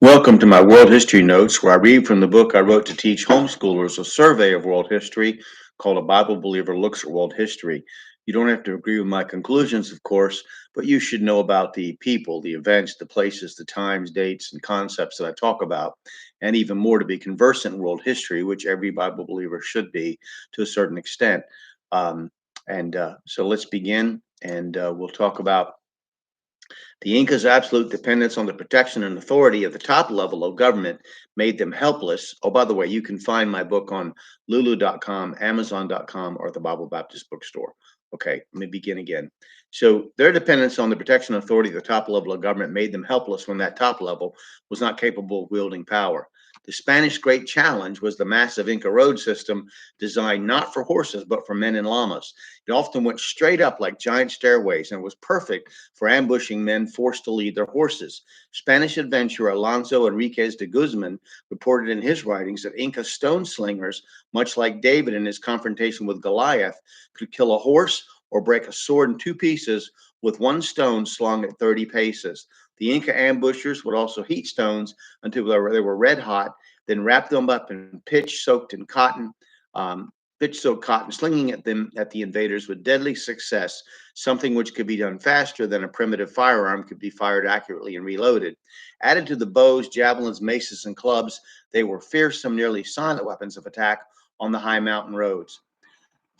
Welcome to my World History Notes, where I read from the book I wrote to teach homeschoolers a survey of world history called A Bible Believer Looks at World History. You don't have to agree with my conclusions, of course, but you should know about the people, the events, the places, the times, dates, and concepts that I talk about, and even more to be conversant in world history, which every Bible believer should be to a certain extent. So let's begin, and we'll talk about the Incas' absolute dependence on the protection and authority of the top level of government made them helpless. Oh, by the way, you can find my book on lulu.com, amazon.com, or the Bible Baptist Bookstore. Okay, let me begin again. So, their dependence on the protection and authority of the top level of government made them helpless when that top level was not capable of wielding power. The Spanish Great Challenge was the massive Inca road system designed not for horses, but for men and llamas. It often went straight up like giant stairways and was perfect for ambushing men forced to lead their horses. Spanish adventurer Alonso Enriquez de Guzman reported in his writings that Inca stone slingers, much like David in his confrontation with Goliath, could kill a horse or break a sword in two pieces with one stone slung at 30 paces. The Inca ambushers would also heat stones until they were red hot, then wrap them up in um, pitch soaked cotton, slinging at them at the invaders with deadly success, something which could be done faster than a primitive firearm could be fired accurately and reloaded. Added to the bows, javelins, maces, and clubs, they were fearsome, nearly silent weapons of attack on the high mountain roads.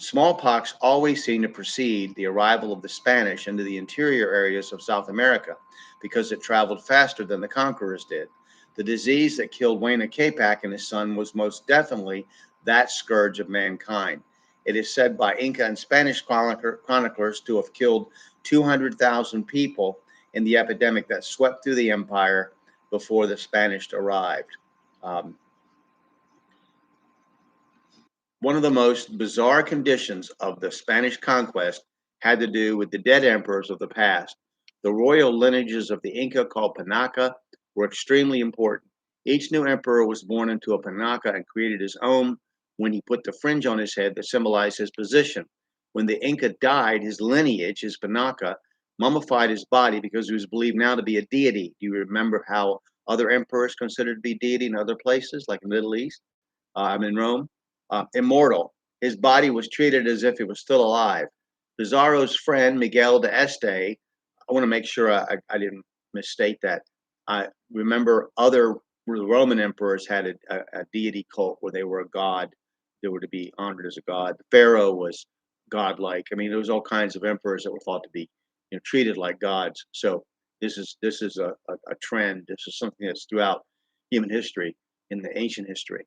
Smallpox always seemed to precede the arrival of the Spanish into the interior areas of South America because it traveled faster than the conquerors did. The disease that killed Huayna Capac and his son was most definitely that scourge of mankind. It is said by Inca and Spanish chroniclers to have killed 200,000 people in the epidemic that swept through the empire before the Spanish arrived. Um, One of the most bizarre conditions of the Spanish conquest had to do with the dead emperors of the past. The royal lineages of the Inca, called Panaca, were extremely important. Each new emperor was born into a Panaca and created his own when he put the fringe on his head that symbolized his position. When the Inca died, his lineage, his Panaca, mummified his body because he was believed now to be a deity. Do you remember how other emperors considered to be deity in other places, like in the Middle East? I'm in Rome, immortal. His body was treated as if he was still alive. Pizarro's friend, Miguel de Este, I want to make sure I didn't misstate that. I remember other Roman emperors had a deity cult where they were a god. They were to be honored as a god. The Pharaoh was godlike. I mean, there was all kinds of emperors that were thought to be, treated like gods. So this is a trend. This is something that's throughout human history in the ancient history.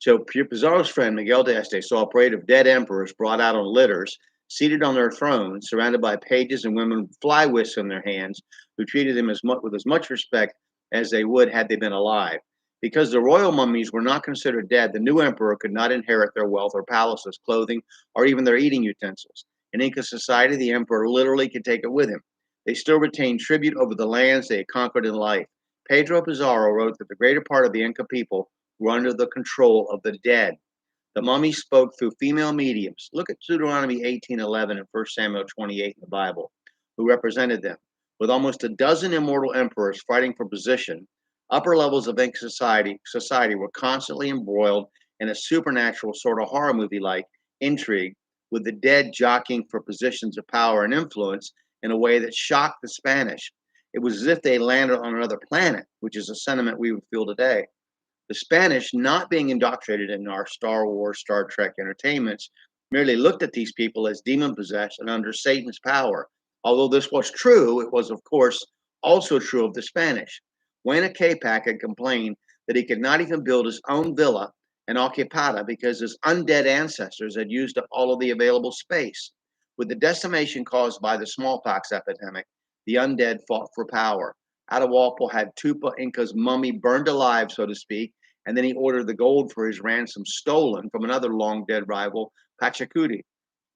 So Pizarro's friend Miguel de Este saw a parade of dead emperors brought out on litters, seated on their thrones, surrounded by pages and women with fly whisks in their hands, who treated them with as much respect as they would had they been alive. Because the royal mummies were not considered dead, the new emperor could not inherit their wealth or palaces, clothing, or even their eating utensils. In Inca society, the emperor literally could take it with him. They still retained tribute over the lands they had conquered in life. Pedro Pizarro wrote that the greater part of the Inca people were under the control of the dead. The mummy spoke through female mediums. Look at Deuteronomy 18:11 and 1 Samuel 28 in the Bible, who represented them. With almost a dozen immortal emperors fighting for position, upper levels of Inca society were constantly embroiled in a supernatural sort of horror movie like intrigue, with the dead jockeying for positions of power and influence in a way that shocked the Spanish. It was as if they landed on another planet, which is a sentiment we would feel today. The Spanish, not being indoctrinated in our Star Wars, Star Trek entertainments, merely looked at these people as demon possessed and under Satan's power. Although this was true, it was, of course, also true of the Spanish. Huayna Capac had complained that he could not even build his own villa in Oquipata because his undead ancestors had used up all of the available space. With the decimation caused by the smallpox epidemic, the undead fought for power. Atahualpa had Tupa Inca's mummy burned alive, so to speak, and then he ordered the gold for his ransom stolen from another long dead rival, Pachacuti.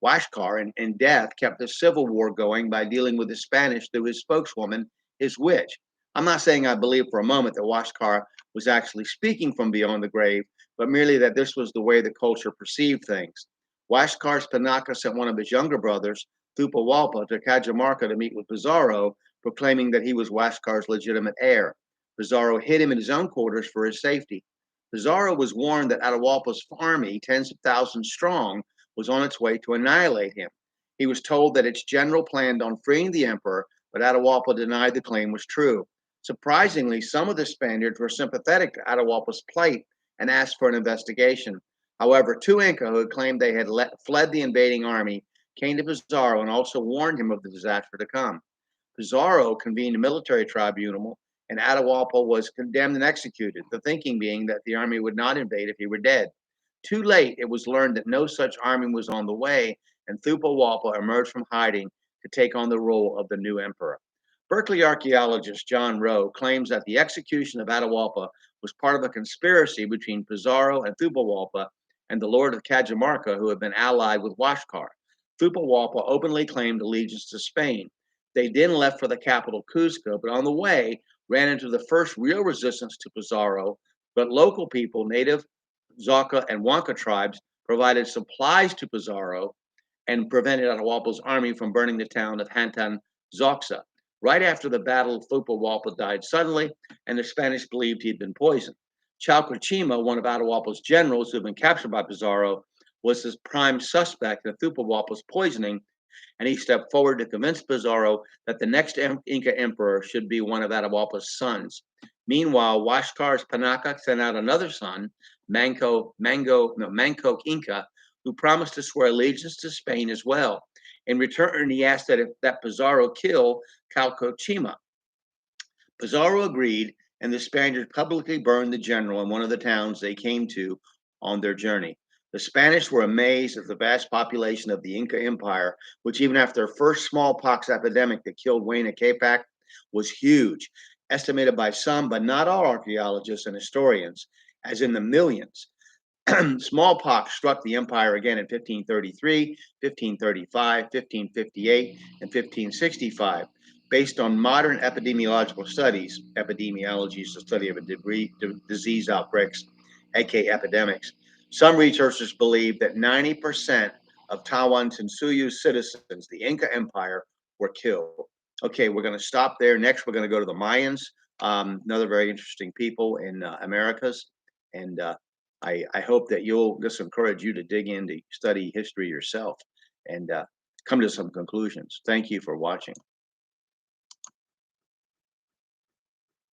Huáscar, in death, kept the civil war going by dealing with the Spanish through his spokeswoman, his witch. I'm not saying I believe for a moment that Huáscar was actually speaking from beyond the grave, but merely that this was the way the culture perceived things. Huáscar's Panaca sent one of his younger brothers, Thupahualpa, to Cajamarca to meet with Pizarro, proclaiming that he was Huáscar's legitimate heir. Pizarro hid him in his own quarters for his safety. Pizarro was warned that Atahualpa's army, tens of thousands strong, was on its way to annihilate him. He was told that its general planned on freeing the emperor, but Atahualpa denied the claim was true. Surprisingly, some of the Spaniards were sympathetic to Atahualpa's plight and asked for an investigation. However, two Inca who had claimed they had fled the invading army came to Pizarro and also warned him of the disaster to come. Pizarro convened a military tribunal, and Atahualpa was condemned and executed, the thinking being that the army would not invade if he were dead. Too late, it was learned that no such army was on the way, and Thupawalpa emerged from hiding to take on the role of the new emperor. Berkeley archaeologist John Rowe claims that the execution of Atahualpa was part of a conspiracy between Pizarro and Thupawalpa and the Lord of Cajamarca, who had been allied with Huascar. Thupawalpa openly claimed allegiance to Spain. They then left for the capital, Cuzco, but on the way ran into the first real resistance to Pizarro. But local people, native Zauca and Huanca tribes, provided supplies to Pizarro and prevented Atahualpa's army from burning the town of Hantan Zoxa. Right after the battle, Thupawalpa died suddenly, and the Spanish believed he had been poisoned. Chalcochima, one of Atahualpa's generals who had been captured by Pizarro, was his prime suspect in Thupawalpa's poisoning, and he stepped forward to convince Pizarro that the next Inca emperor should be one of Atahualpa's sons. Meanwhile, Huascar's Panaca sent out another son, Mancoc Inca, who promised to swear allegiance to Spain as well. In return, he asked that Pizarro kill Calcochima. Pizarro agreed, and the Spaniards publicly burned the general in one of the towns they came to on their journey. The Spanish were amazed at the vast population of the Inca Empire, which, even after their first smallpox epidemic that killed Huayna Capac, was huge, estimated by some, but not all archaeologists and historians, as in the millions. Smallpox struck the empire again in 1533, 1535, 1558, and 1565. Based on modern epidemiological studies, epidemiology is the study of disease outbreaks, aka epidemics. Some researchers believe that 90% of Tawantinsuyo's citizens, the Inca Empire, were killed. Okay, we're going to stop there. Next, we're going to go to the Mayans, another very interesting people in Americas. And I hope that you'll just encourage you to dig in to study history yourself and come to some conclusions. Thank you for watching.